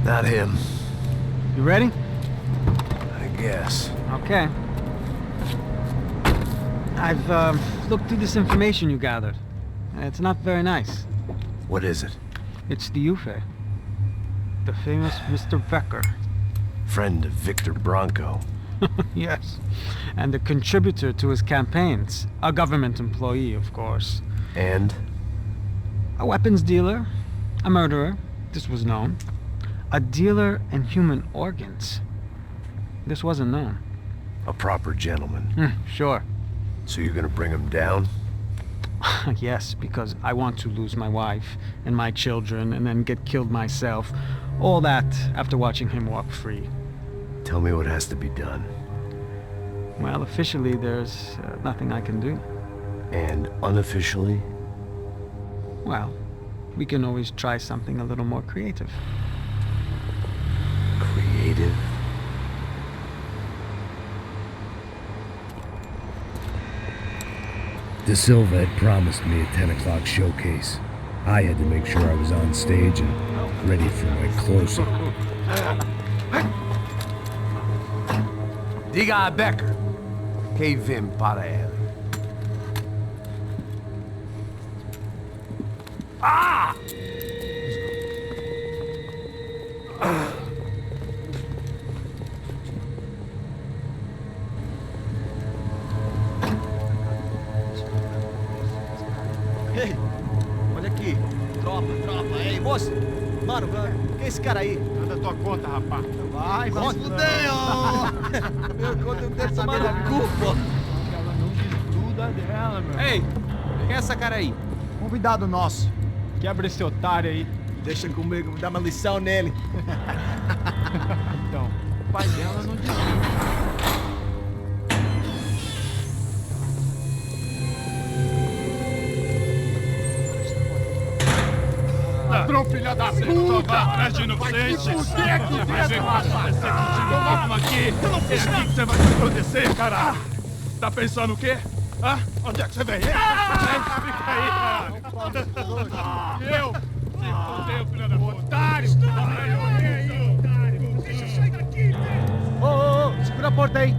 Not him. You ready? I guess. Okay. I've looked through this information you gathered. It's not very nice. What is it? It's the UFE. The famous Mr. Becker. Friend of Victor Bronco. Yes. And a contributor to his campaigns. A government employee, of course. And? A weapons dealer. A murderer. This was known. A dealer in human organs. This wasn't known. A proper gentleman. Sure. So you're gonna bring him down? Yes, because I want to lose my wife and my children and then get killed myself. All that after watching him walk free. Tell me what has to be done. Well, officially there's nothing I can do. And unofficially? Well, we can always try something a little more creative. Creative? De Silva had promised me a 10 o'clock showcase. I had to make sure I was on stage and ready for my close-up. Diga a Becker que vim para ele. Ah! Ei, olha aqui. Tropa. Ei, moço. Mano, quem é esse cara aí? Manda tua conta, rapaz. Vai, se fudeu! Meu conta não deve tomar no cu, pô. Ela não desgruda dela, meu. Ei, quem é essa cara aí? Convidado nosso. Quebra esse otário aí. Deixa comigo, me dá uma lição nele. Então, o pai dela não desgruda. Ladrão, filha da puta! Atrás de inocentes! Vai ver quando aparecer contigo mesmo aqui! É aqui que você vai se proteger, cara! Tá pensando o quê? Hã? Onde é que você vem? Fica aí, caralho! Eu? Se fodeu, filha da puta! Otário! Otário! Deixa eu sair daqui, Ô, segura a porta aí.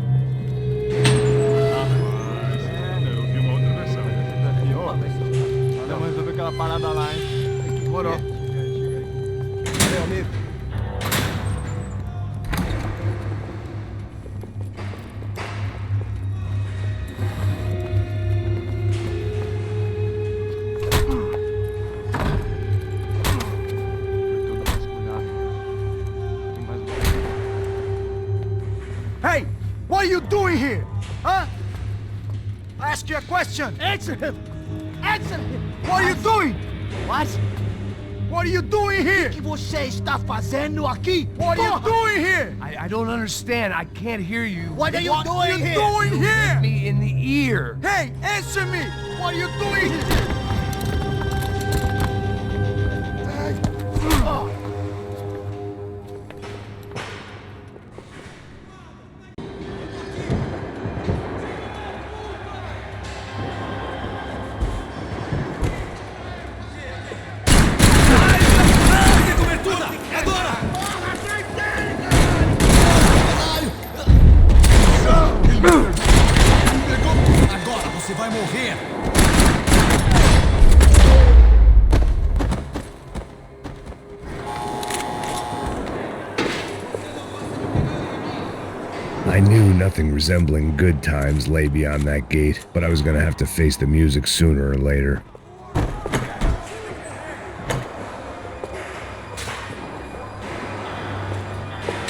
Eu vi uma outra versão. Vamos resolver aquela parada lá, hein? Demorou. Meu amigo. Hey! What are you doing here? Huh? I ask you a question. Answer him! Answer him! What are you doing? What? What are you doing here? O que você está fazendo aqui? What are you doing here? I don't understand. I can't hear you. What are you doing here? Doing here? Me in the ear. Hey, answer me! What are you doing here? Agora você vai morrer! I knew nothing resembling good times lay beyond that gate, but I was gonna have to face the music sooner or later.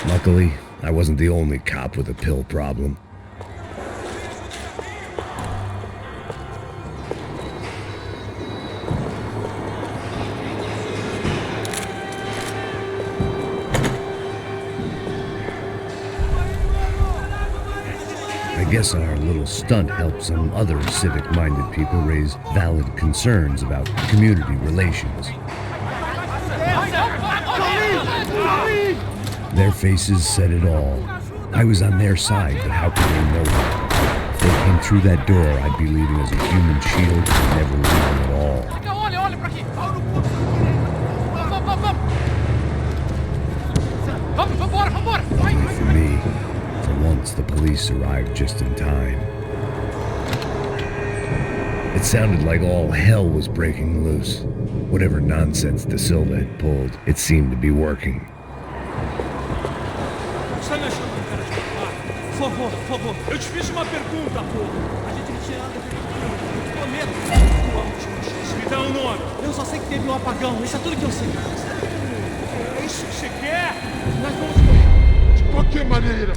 Luckily, I wasn't the only cop with a pill problem. I guess our little stunt helped some other civic-minded people raise valid concerns about community relations. Their faces said it all. I was on their side, but how could they know that? If they came through that door, I'd be leaving as a human shield and never leaving at all. Olha pra aqui! chance the police arrived just in time. It sounded like all hell was breaking loose. Whatever nonsense De Silva had pulled, it seemed to be working. Está me achando, cara de otário? Por favor. Eu te fiz uma pergunta, porra. A gente não tinha nada a ver com aquilo. Prometo. Me dá um nome. Eu só sei que teve um apagão. Isso é tudo que eu sei. É isso que você quer? Nós vamos morrer. De qualquer maneira.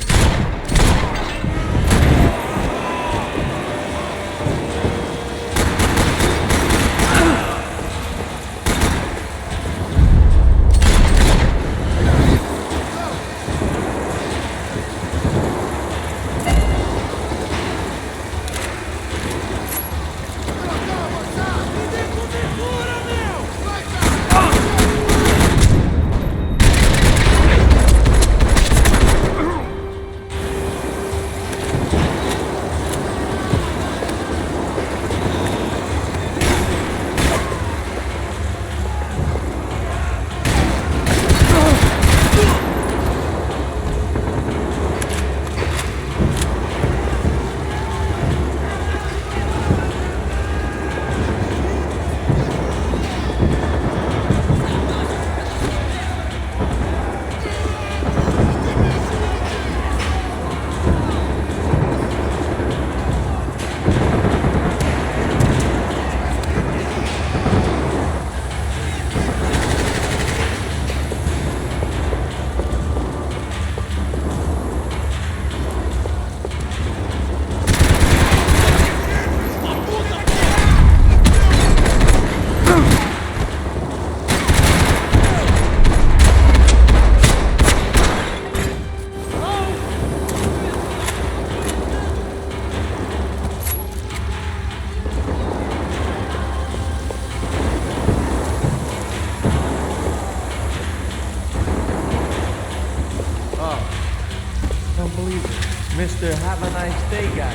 Mr. Have a Nice Day guy.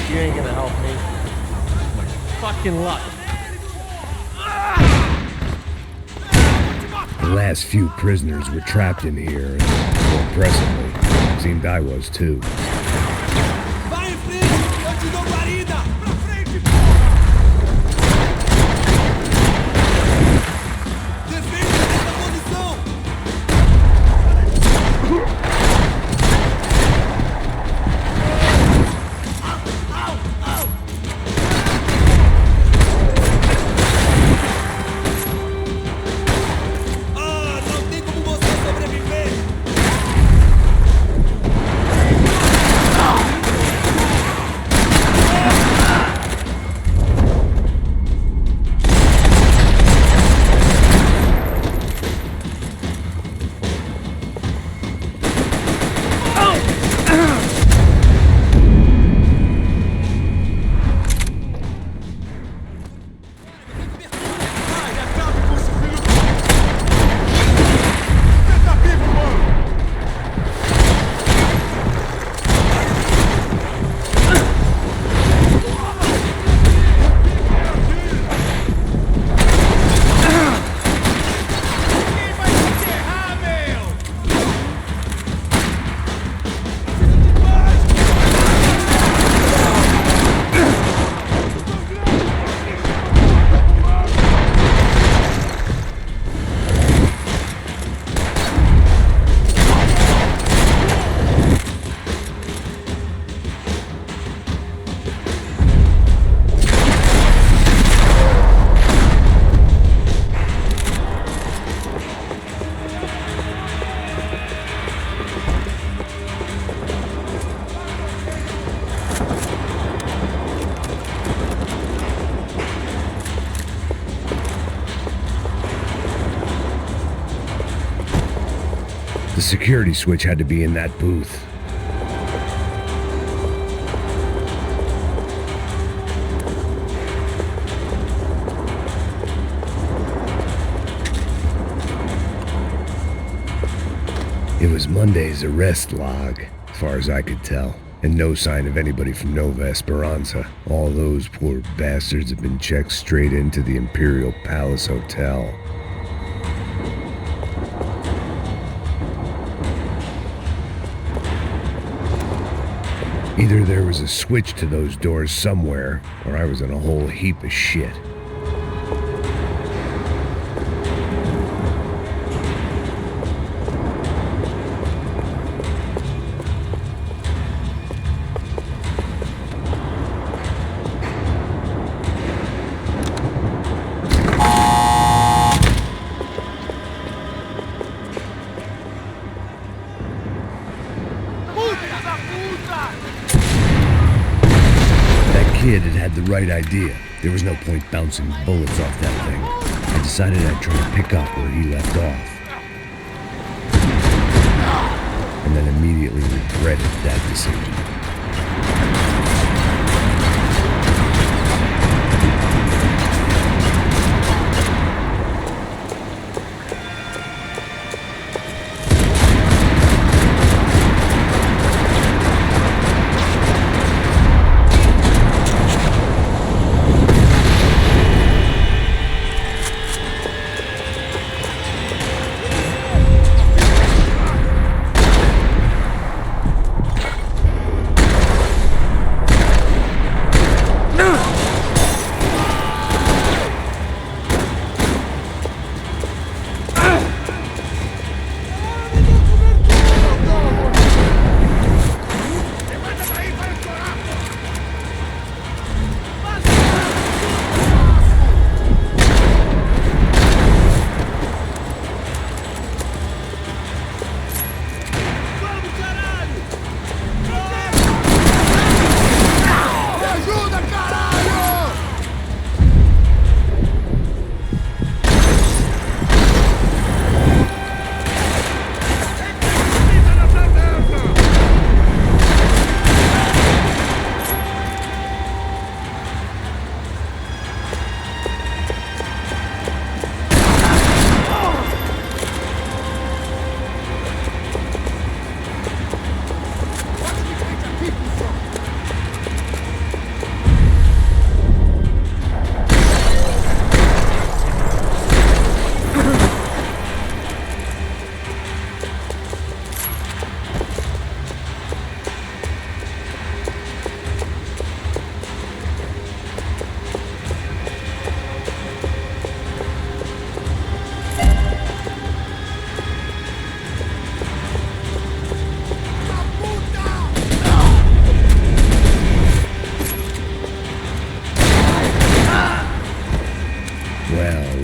You ain't gonna help me. Fucking luck. The last few prisoners were trapped in here, and well, presently, it seemed I was too. Vai em frente! Eu te dou guarida! Pra frente! Defende essa posição! Não tem como você sobreviver! The security switch had to be in that booth. It was Monday's arrest log, as far as I could tell, and no sign of anybody from Nova Esperanza. All those poor bastards had been checked straight into the Imperial Palace Hotel. Either there was a switch to those doors somewhere, or I was in a whole heap of shit. That kid had the right idea. There was no point bouncing bullets off that thing. I decided I'd try to pick up where he left off. And then immediately regretted that decision.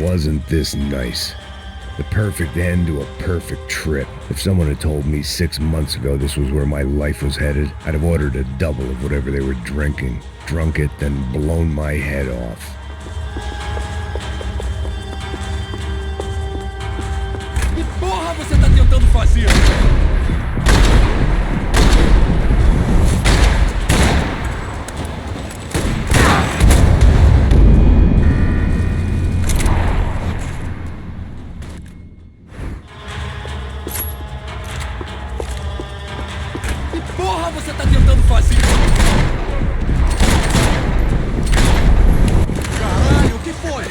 Wasn't this nice? The perfect end to a perfect trip. If someone had told me 6 months ago this was where my life was headed, I'd have ordered a double of whatever they were drinking, drunk it, then blown my head off. Que porra você tá tentando fazer? Porra, você tá tentando fazer? Caralho, o que foi?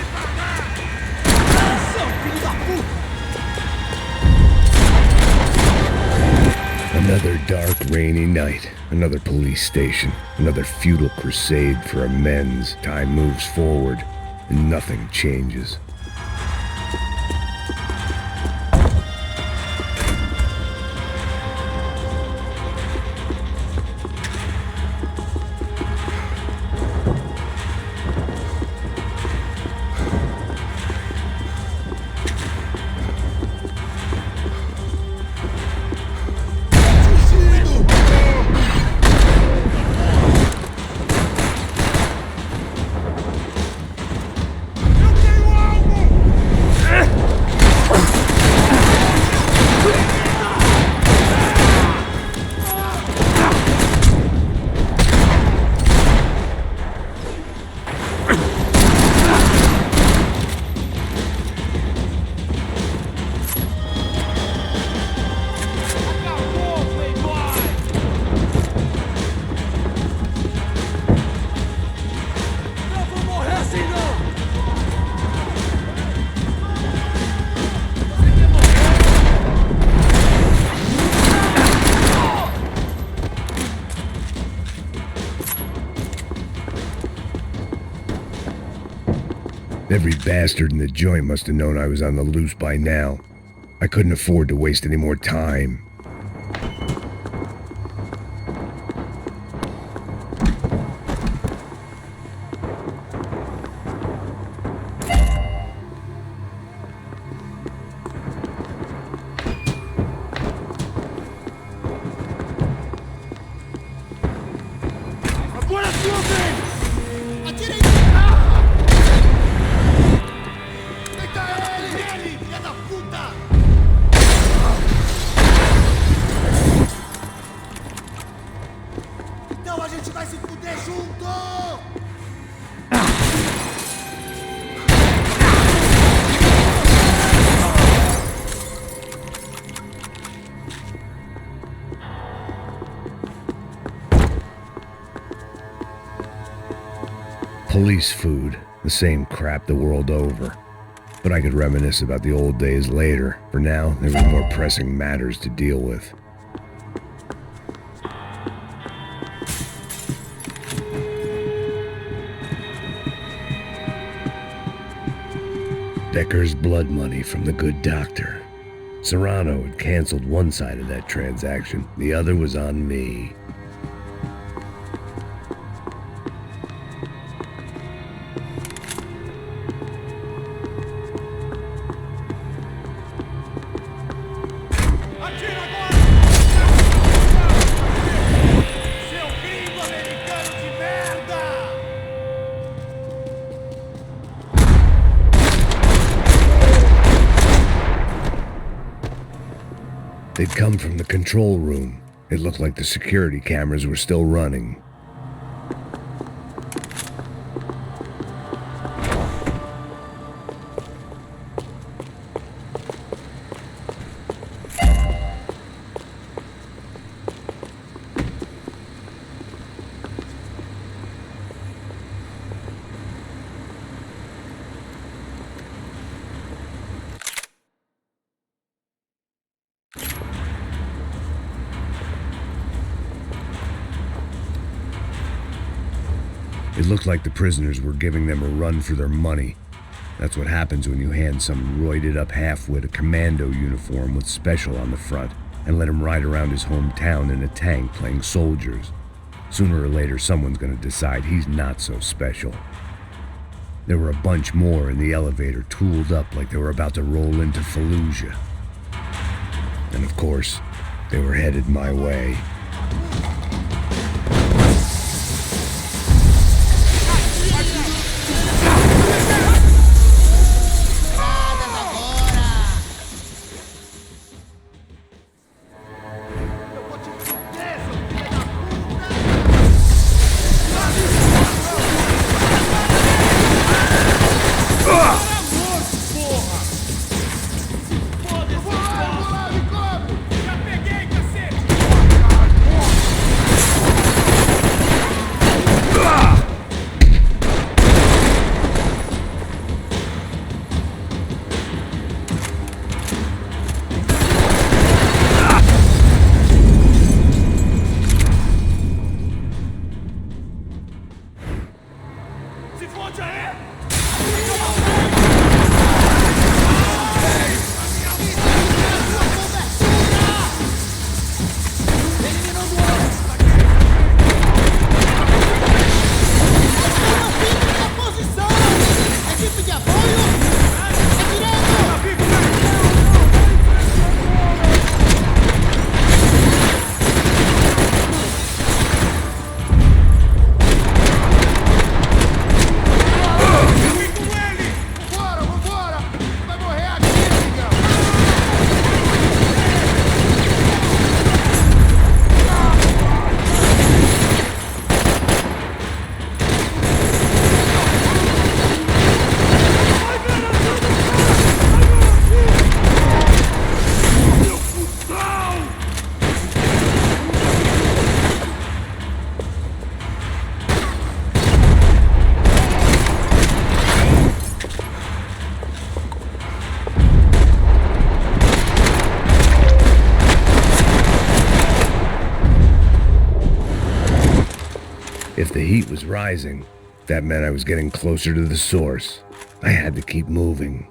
Ação, filho da puta! Another dark, rainy night. Another police station. Another futile crusade for amends. Time moves forward, and nothing changes. Eu tenho algo! Every bastard in the joint must have known I was on the loose by now. I couldn't afford to waste any more time. Então a gente vai se fuder junto! Police food, the same crap the world over. But I could reminisce about the old days later. For now, there were more pressing matters to deal with. Decker's blood money from the good doctor. Serrano had canceled one side of that transaction. The other was on me. They'd come from the control room. It looked like the security cameras were still running. It looked like the prisoners were giving them a run for their money. That's what happens when you hand some roided-up halfwit a commando uniform with special on the front and let him ride around his hometown in a tank playing soldiers. Sooner or later, someone's gonna decide he's not so special. There were a bunch more in the elevator, tooled up like they were about to roll into Fallujah. And of course, they were headed my way. If the heat was rising, that meant I was getting closer to the source. I had to keep moving.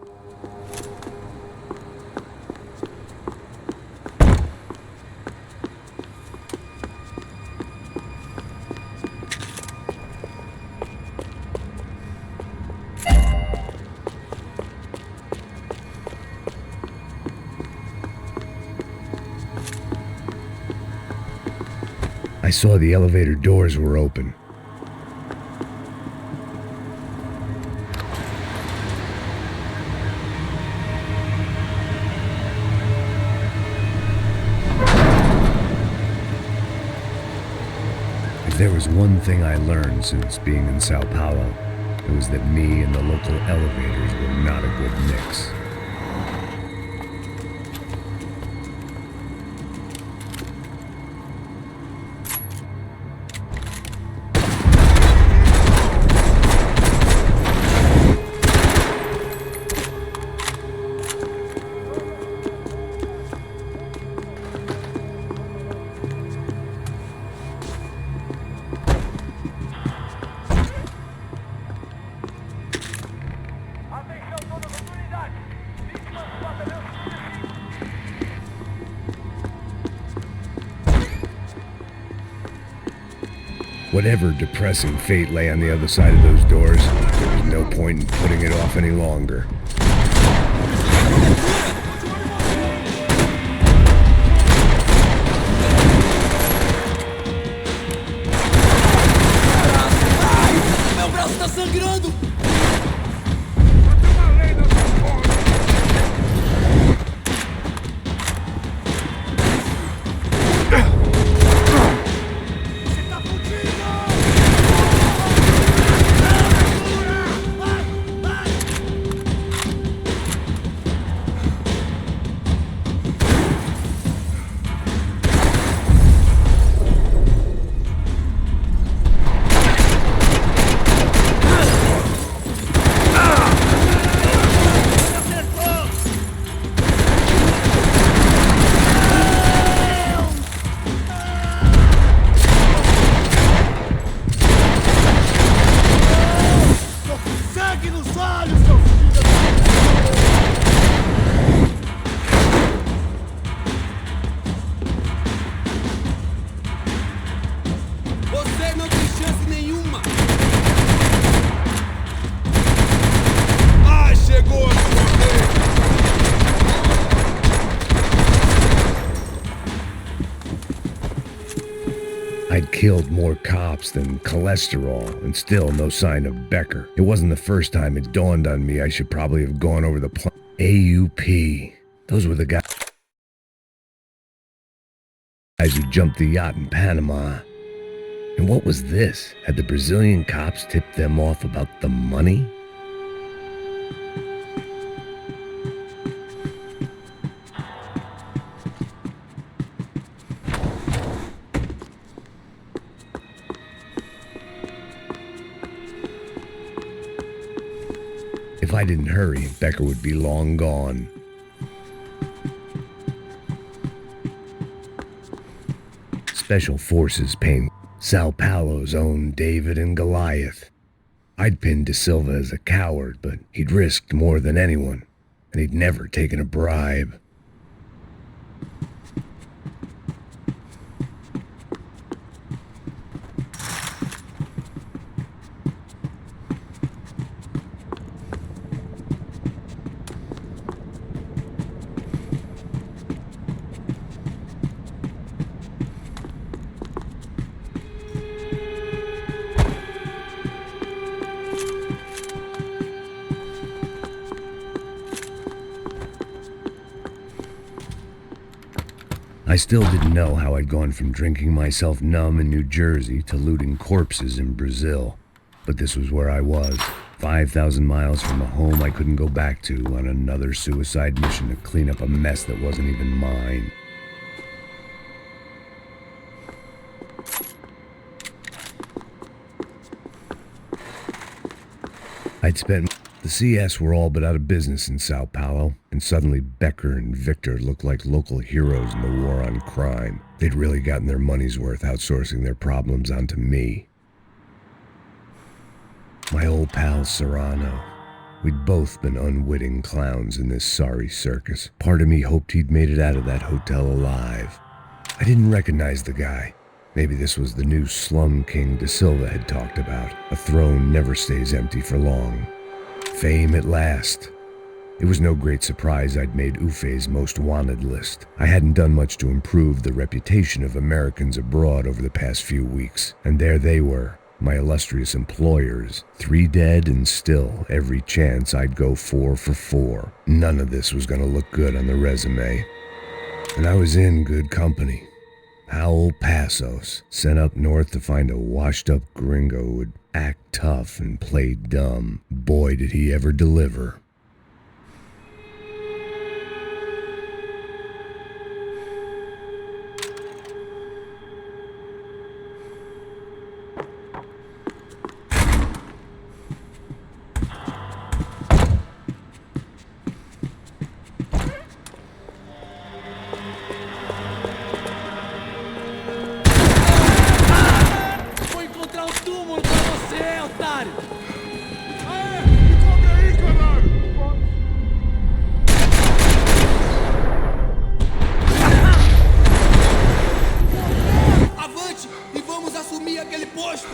I saw the elevator doors were open. If there was one thing I learned since being in Sao Paulo, it was that me and the local elevators were not a good mix. Whatever depressing fate lay on the other side of those doors, there was no point in putting it off any longer. Meu braço tá sangrando! Você não tem chance nenhuma! Ai, chegou a sua vez! I'd killed more cops than cholesterol, and still no sign of Becker. It wasn't the first time it dawned on me I should probably have gone over the plan. AUP. Those were the guys who jumped the yacht in Panama. And what was this? Had the Brazilian cops tipped them off about the money? If I didn't hurry, Becker would be long gone. Special Forces Payne, Sao Paulo's own David and Goliath. I'd pinned De Silva as a coward, but he'd risked more than anyone, and he'd never taken a bribe. I still didn't know how I'd gone from drinking myself numb in New Jersey to looting corpses in Brazil. But this was where I was, 5,000 miles from a home I couldn't go back to, on another suicide mission to clean up a mess that wasn't even mine. I'd spent... The CS were all but out of business in Sao Paulo, and suddenly Becker and Victor looked like local heroes in the war on crime. They'd really gotten their money's worth outsourcing their problems onto me. My old pal Serrano. We'd both been unwitting clowns in this sorry circus. Part of me hoped he'd made it out of that hotel alive. I didn't recognize the guy. Maybe this was the new slum king De Silva had talked about. A throne never stays empty for long. Fame at last. It was no great surprise I'd made Ufe's most wanted list. I hadn't done much to improve the reputation of Americans abroad over the past few weeks, and there they were, my illustrious employers, 3 dead and still every chance I'd go 4 for 4. None of this was going to look good on the resume. And I was in good company. Howell Passos, sent up north to find a washed-up gringo who would act tough and play dumb. Boy, did he ever deliver. Vou encontrar um túmulo pra você, otário! Encobre aí, caralho! Avante e vamos assumir aquele posto!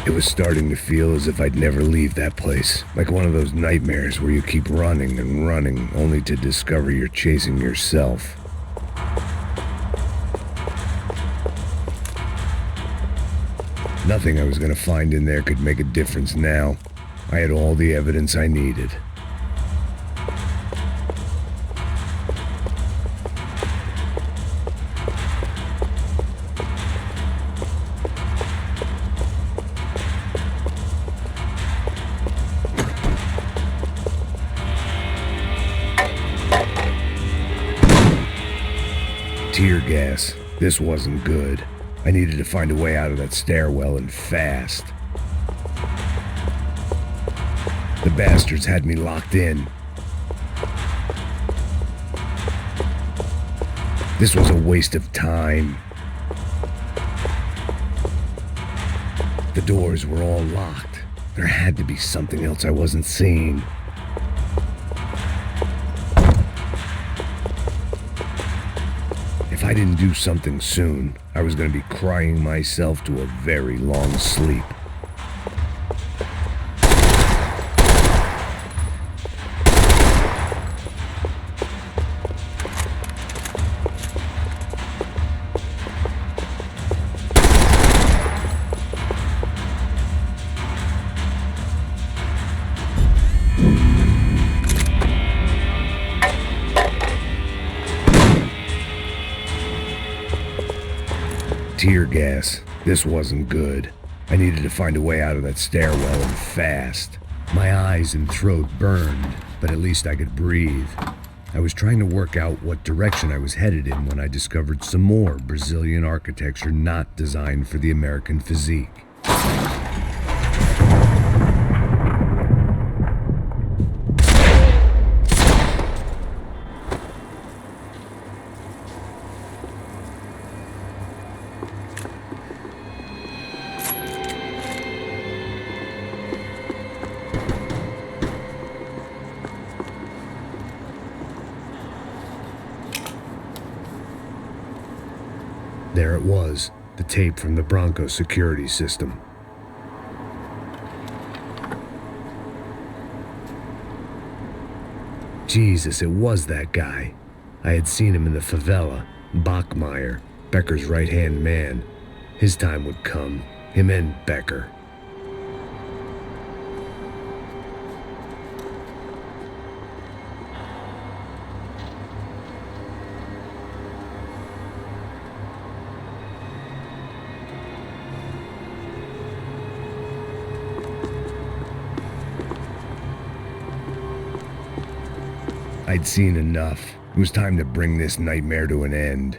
It was starting to feel as if I'd never leave that place. Like one of those nightmares where you keep running and running, only to discover you're chasing yourself. Nothing I was going to find in there could make a difference now. I had all the evidence I needed. Tear gas. This wasn't good. I needed to find a way out of that stairwell and fast. The bastards had me locked in. This was a waste of time. The doors were all locked. There had to be something else I wasn't seeing. If I didn't do something soon, I was going to be crying myself to a very long sleep. Tear gas. This wasn't good. I needed to find a way out of that stairwell and fast. My eyes and throat burned, but at least I could breathe. I was trying to work out what direction I was headed in when I discovered some more Brazilian architecture not designed for the American physique. There it was, the tape from the Bronco security system. Jesus, it was that guy. I had seen him in the favela, Bachmeyer, Becker's right-hand man. His time would come, him and Becker. I'd seen enough. It was time to bring this nightmare to an end.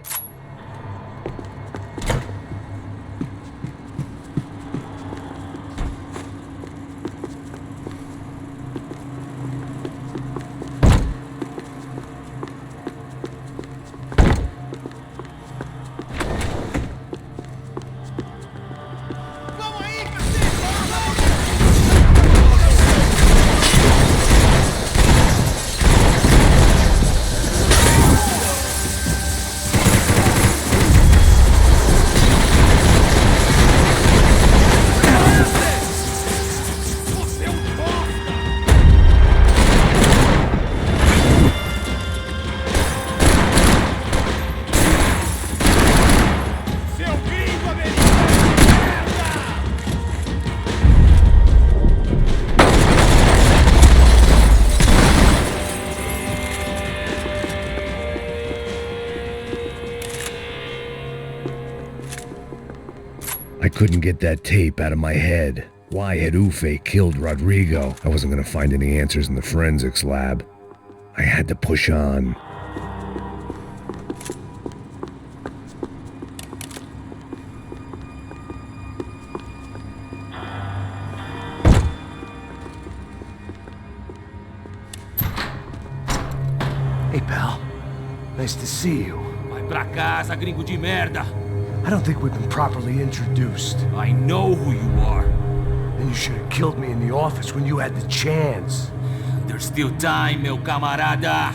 I couldn't get that tape out of my head. Why had Ufe killed Rodrigo? I wasn't gonna find any answers in the forensics lab. I had to push on. Hey, pal. Nice to see you. Vai pra casa, gringo de merda. I don't think we've been properly introduced. I know who you are. And you should have killed me in the office when you had the chance. There's still time, meu camarada.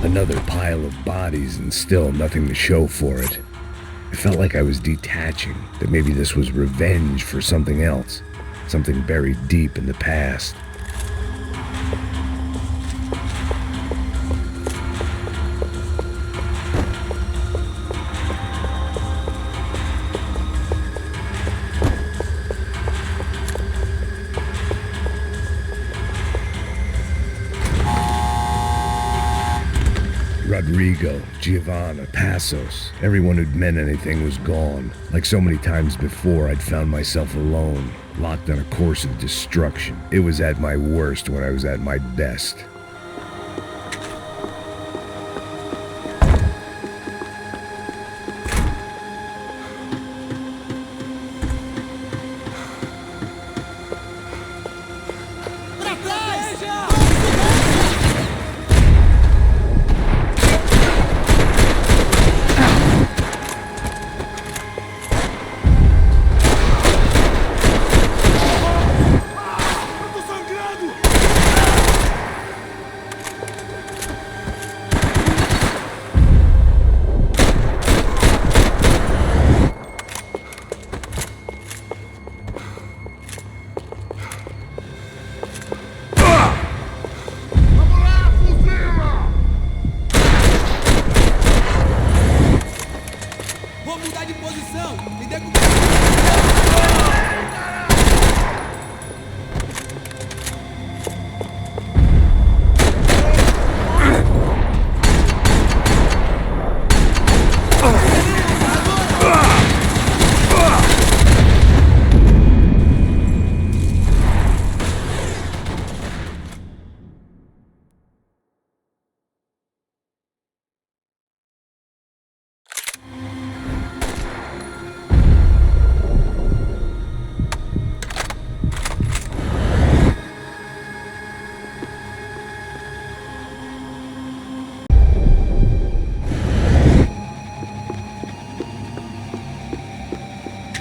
Another pile of bodies and still nothing to show for it. It felt like I was detaching, that maybe this was revenge for something else, something buried deep in the past. Rodrigo, Giovanna, Passos. Everyone who'd meant anything was gone. Like so many times before, I'd found myself alone, locked on a course of destruction. It was at my worst when I was at my best.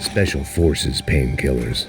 Special Forces painkillers.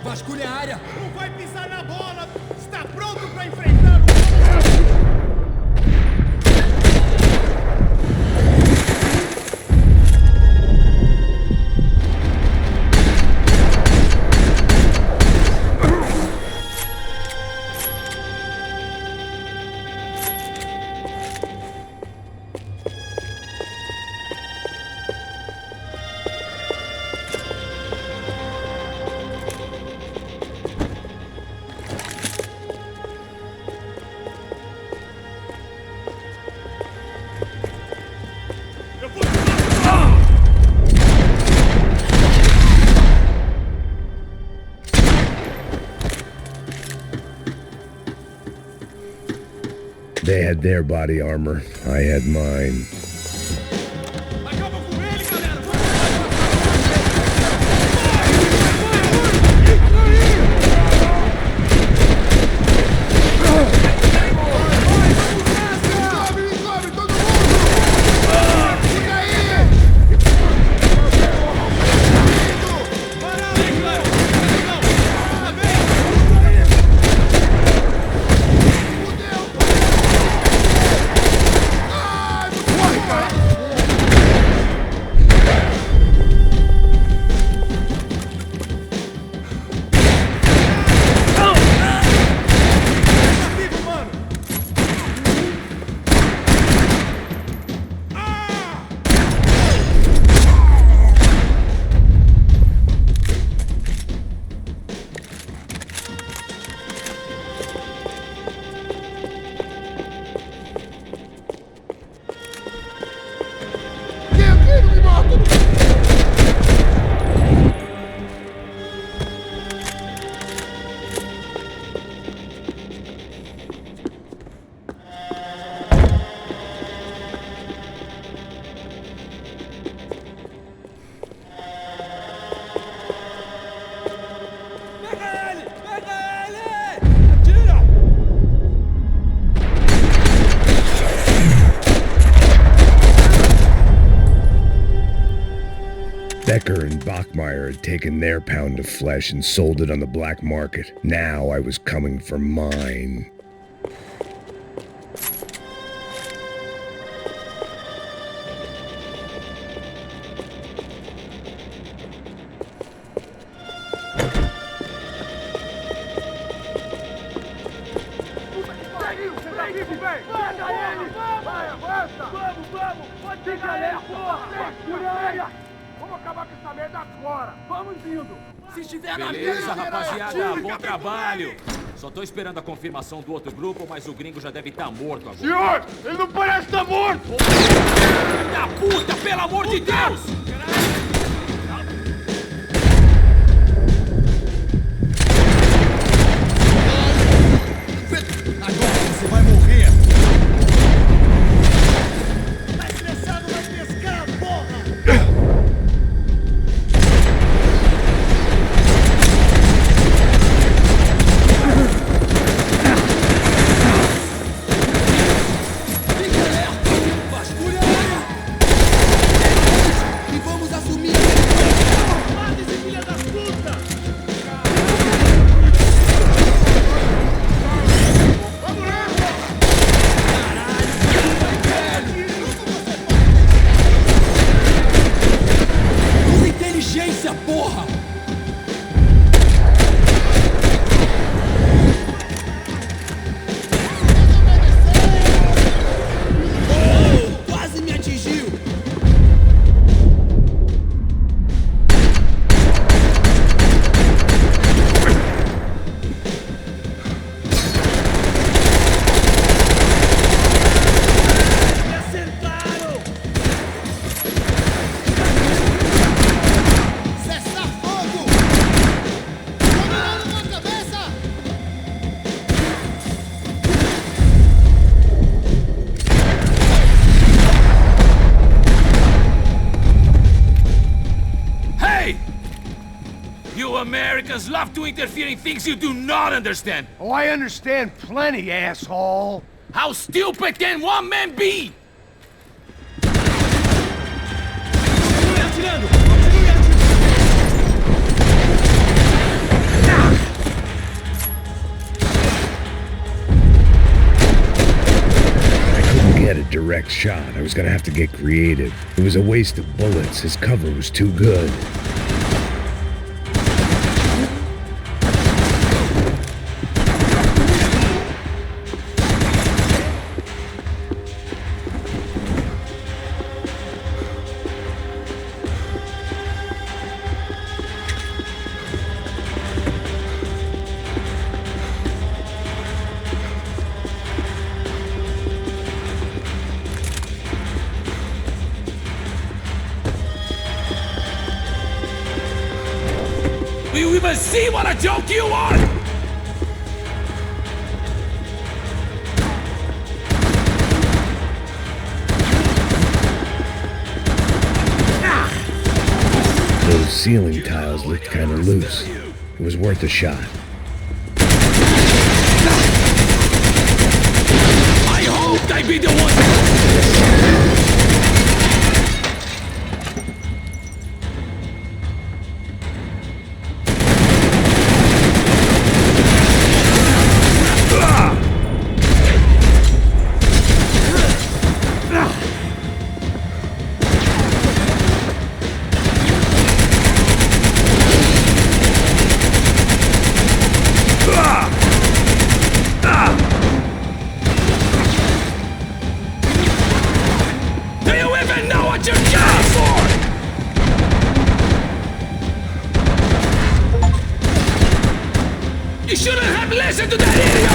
Vasculhe a área! Não vai pisar na bola! Está pronto para enfrentar o... They had their body armor. I had mine. Acaba com ele, galera! Vai! Becker and Bachmeyer had taken their pound of flesh and sold it on the black market. Now I was coming for mine. Beleza, rapaziada, bom trabalho. Só tô esperando a confirmação do outro grupo, mas o gringo já deve estar morto agora. Senhor, ele não parece estar morto! Filho da puta, pelo amor de Deus! Agora você vai morrer! Tá estressado, vai pescar, porra! Americans love to interfere in things you do not understand. Oh, I understand plenty, asshole. How stupid can one man be? I couldn't get a direct shot. I was gonna have to get creative. It was a waste of bullets. His cover was too good. Do you even see what a joke you are? Those ceiling tiles looked kind of loose. It was worth a shot. I hoped I'd be the one. You shouldn't have listened to that idiot!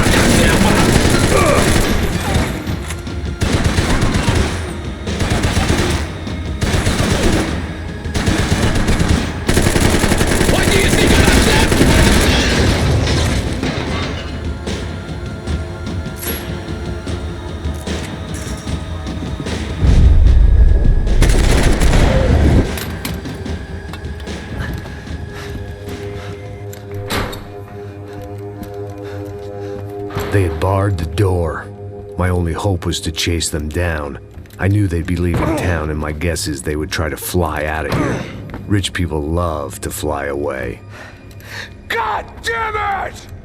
What do you think of that? They had barred the door. My only hope was to chase them down. I knew they'd be leaving town, and my guess is they would try to fly out of here. Rich people love to fly away. God damn it!